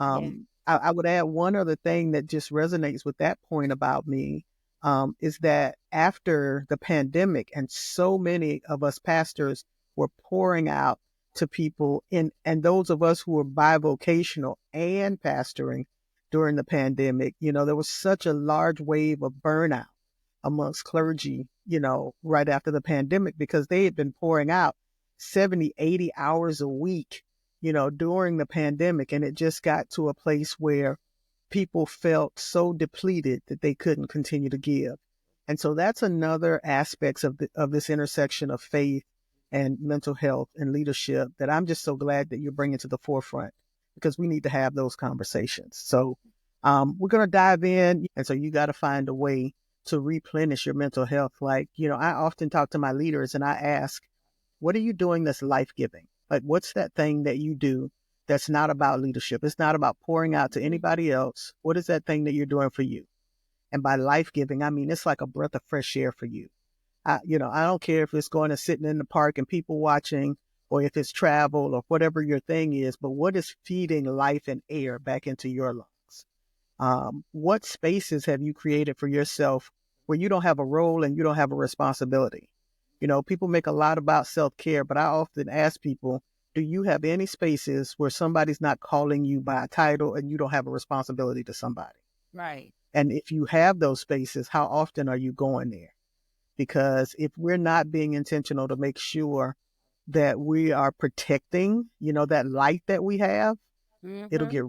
Yeah. I would add one other thing that just resonates with that point about me, is that after the pandemic, and so many of us pastors were pouring out to people and those of us who were bivocational and pastoring during the pandemic, there was such a large wave of burnout amongst clergy, right after the pandemic, because they had been pouring out 70, 80 hours a week, during the pandemic. And it just got to a place where people felt so depleted that they couldn't continue to give. And so that's another aspects of this intersection of faith and mental health and leadership that I'm just so glad that you're bringing to the forefront, because we need to have those conversations. So we're going to dive in. And so you got to find a way to replenish your mental health. Like, I often talk to my leaders and I ask, what are you doing that's life giving? Like, what's that thing that you do that's not about leadership? It's not about pouring out to Mhm. anybody else. What is that thing that you're doing for you? And by life giving, I mean, it's like a breath of fresh air for you. I don't care if it's going to sitting in the park and people watching, or if it's travel or whatever your thing is, but what is feeding life and air back into your lungs? What spaces have you created for yourself where you don't have a role and you don't have a responsibility? People make a lot about self-care, but I often ask people, do you have any spaces where somebody's not calling you by a title and you don't have a responsibility to somebody? Right. And if you have those spaces, how often are you going there? Because if we're not being intentional to make sure that we are protecting, that light that we have, it'll Hmm. get